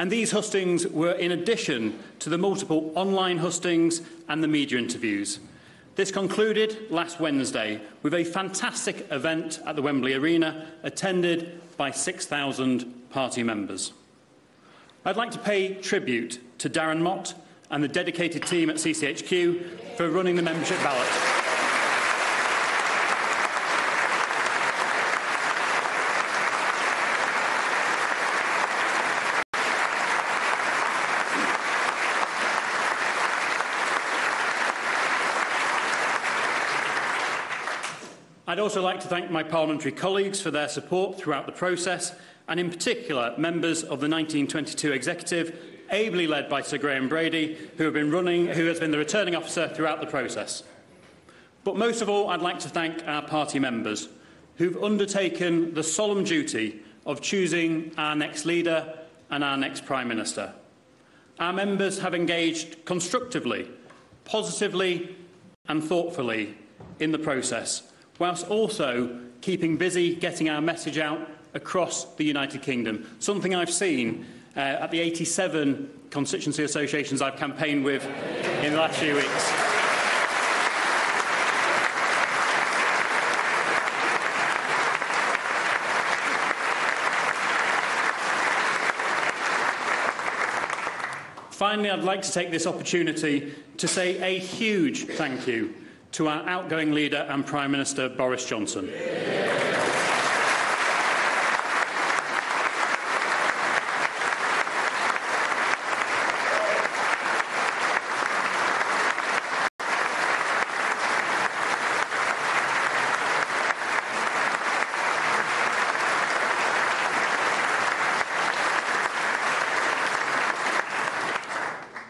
And these hustings were in addition to the multiple online hustings and the media interviews. This concluded last Wednesday with a fantastic event at the Wembley Arena, attended by 6,000 party members. I'd like to pay tribute to Darren Mott and the dedicated team at CCHQ for running the membership ballot. I'd also like to thank my parliamentary colleagues for their support throughout the process, and in particular members of the 1922 executive, ably led by Sir Graham Brady, who has been the returning officer throughout the process. But most of all, I'd like to thank our party members, who've undertaken the solemn duty of choosing our next leader and our next Prime Minister. Our members have engaged constructively, positively and thoughtfully in the process, whilst also keeping busy getting our message out across the United Kingdom, something I've seen at the 87 constituency associations I've campaigned with in the last few weeks. Finally, I'd like to take this opportunity to say a huge thank you to our outgoing leader and Prime Minister, Boris Johnson.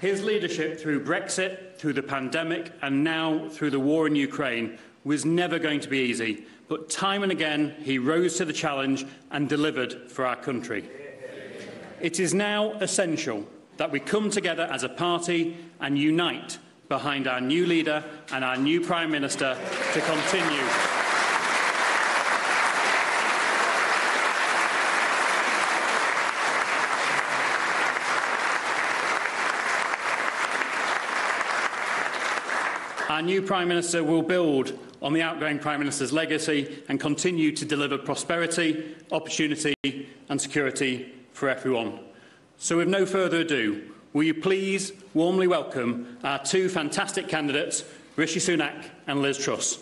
His leadership through Brexit, through the pandemic, and now through the war in Ukraine was never going to be easy, but time and again he rose to the challenge and delivered for our country. It is now essential that we come together as a party and unite behind our new leader and our new Prime Minister to continue Our new Prime Minister will build on the outgoing Prime Minister's legacy and continue to deliver prosperity, opportunity and security for everyone. So with no further ado, will you please warmly welcome our two fantastic candidates, Rishi Sunak and Liz Truss.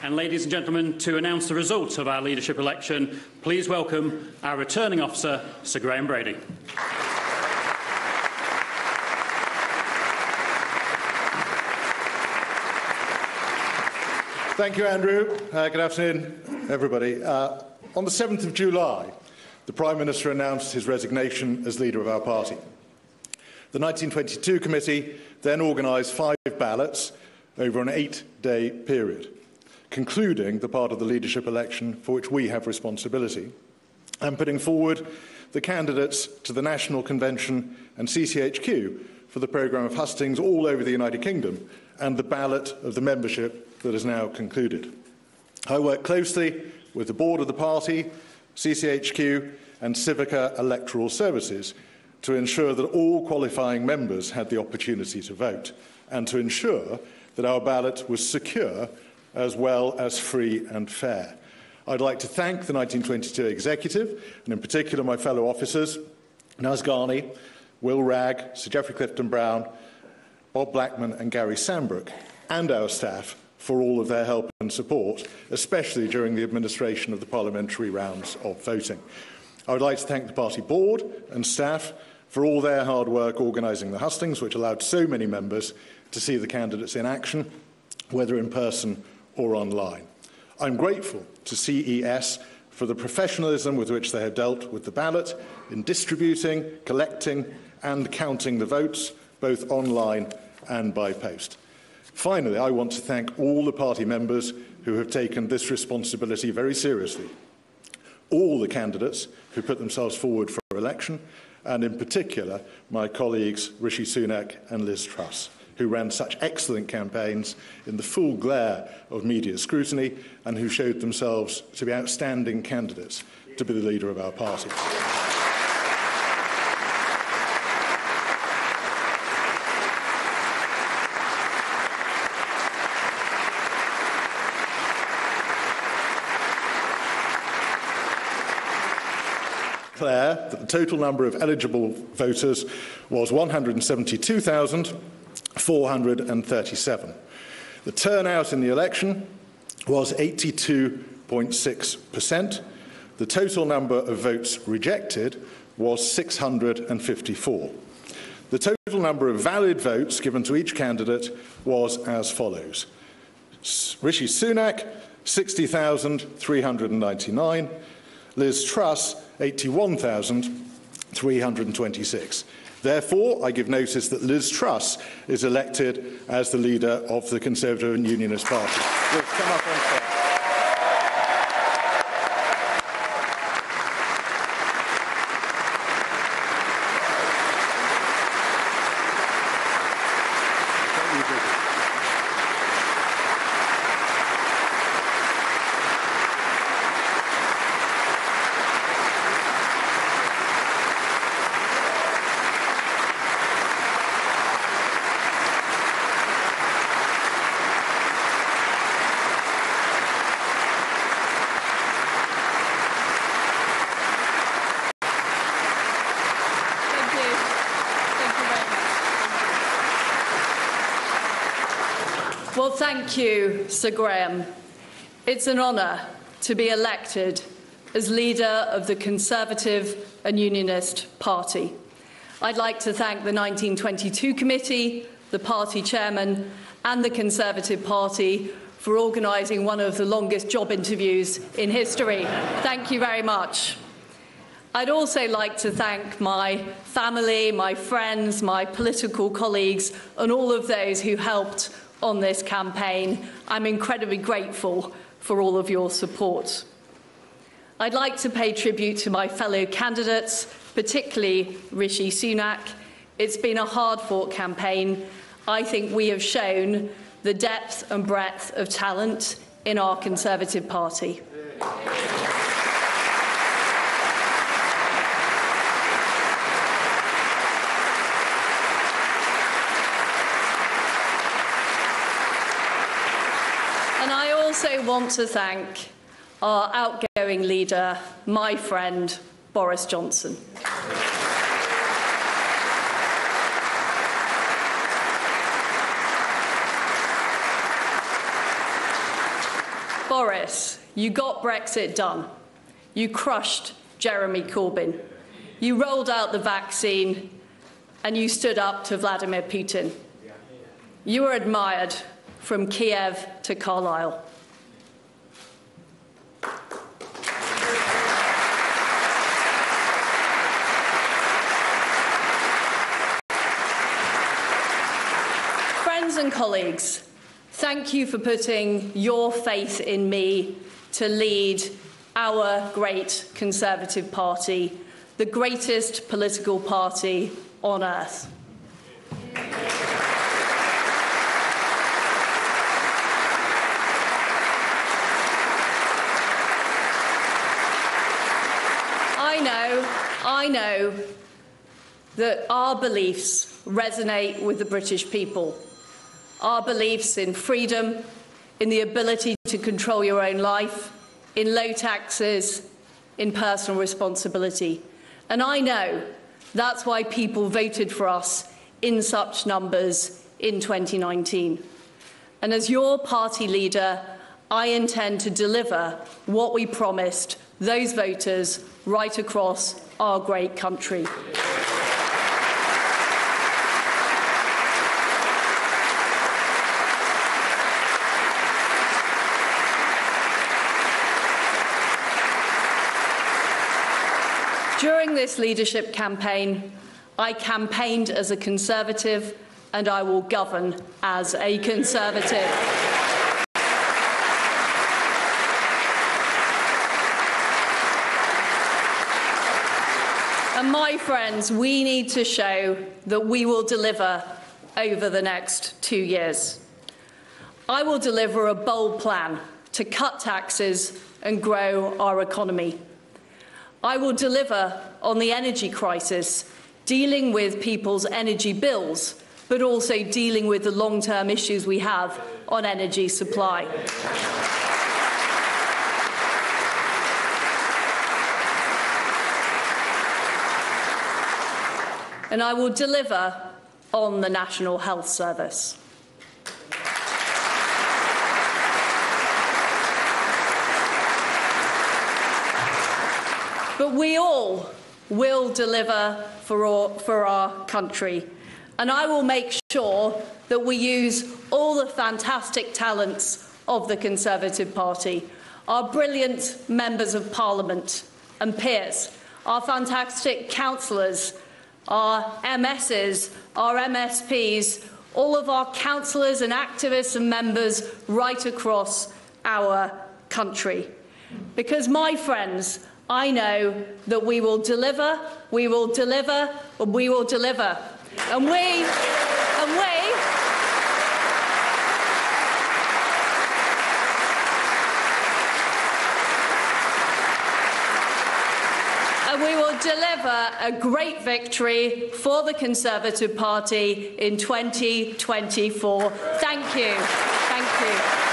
And ladies and gentlemen, to announce the results of our leadership election, please welcome our returning officer, Sir Graham Brady. Thank you, Andrew. Good afternoon, everybody. On the 7th of July, the Prime Minister announced his resignation as leader of our party. The 1922 committee then organised 5 ballots over an 8-day period, concluding the part of the leadership election for which we have responsibility, and putting forward the candidates to the National Convention and CCHQ for the programme of hustings all over the United Kingdom and the ballot of the membership that is now concluded. I work closely with the board of the party, CCHQ and Civica Electoral Services to ensure that all qualifying members had the opportunity to vote and to ensure that our ballot was secure as well as free and fair. I'd like to thank the 1922 executive, and in particular my fellow officers, Naz Ghani, Will Ragg, Sir Geoffrey Clifton-Brown, Bob Blackman and Gary Sambrook, and our staff for all of their help and support, especially during the administration of the parliamentary rounds of voting. I would like to thank the party board and staff for all their hard work organising the hustings, which allowed so many members to see the candidates in action, whether in person or online. I'm grateful to CES for the professionalism with which they have dealt with the ballot in distributing, collecting and counting the votes, both online and by post. Finally, I want to thank all the party members who have taken this responsibility very seriously, all the candidates who put themselves forward for election, and in particular my colleagues Rishi Sunak and Liz Truss, who ran such excellent campaigns in the full glare of media scrutiny and who showed themselves to be outstanding candidates to be the leader of our party. Declare that the total number of eligible voters was 172,437. The turnout in the election was 82.6%. The total number of votes rejected was 654. The total number of valid votes given to each candidate was as follows: Rishi Sunak, 60,399. Liz Truss, 81,326. Therefore, I give notice that Liz Truss is elected as the leader of the Conservative and Unionist Party. Liz, come up on stage. Well, thank you, Sir Graham. It's an honour to be elected as leader of the Conservative and Unionist Party. I'd like to thank the 1922 committee, the party chairman and the Conservative Party for organising one of the longest job interviews in history. Thank you very much. I'd also like to thank my family, my friends, my political colleagues and all of those who helped on this campaign. I'm incredibly grateful for all of your support. I'd like to pay tribute to my fellow candidates, particularly Rishi Sunak. It's been a hard-fought campaign. I think we have shown the depth and breadth of talent in our Conservative Party. And I also want to thank our outgoing leader, my friend, Boris Johnson. Boris, you got Brexit done. You crushed Jeremy Corbyn. You rolled out the vaccine and you stood up to Vladimir Putin. You were admired from Kiev to Carlisle. Friends and colleagues, thank you for putting your faith in me to lead our great Conservative Party, the greatest political party on earth. I know that our beliefs resonate with the British people. Our beliefs in freedom, in the ability to control your own life, in low taxes, in personal responsibility. And I know that's why people voted for us in such numbers in 2019. And as your party leader, I intend to deliver what we promised those voters right across our great country. During this leadership campaign, I campaigned as a Conservative and I will govern as a Conservative. And my friends, we need to show that we will deliver over the next 2 years. I will deliver a bold plan to cut taxes and grow our economy. I will deliver on the energy crisis, dealing with people's energy bills, but also dealing with the long-term issues we have on energy supply. And I will deliver on the National Health Service. But we all will deliver for our country. And I will make sure that we use all the fantastic talents of the Conservative Party, our brilliant members of Parliament and peers, our fantastic councillors, our MSs, our MSPs, all of our councillors and activists and members right across our country. Because, my friends, I know that we will deliver, we will deliver, and we will deliver. And we will deliver a great victory for the Conservative Party in 2024. Thank you. Thank you.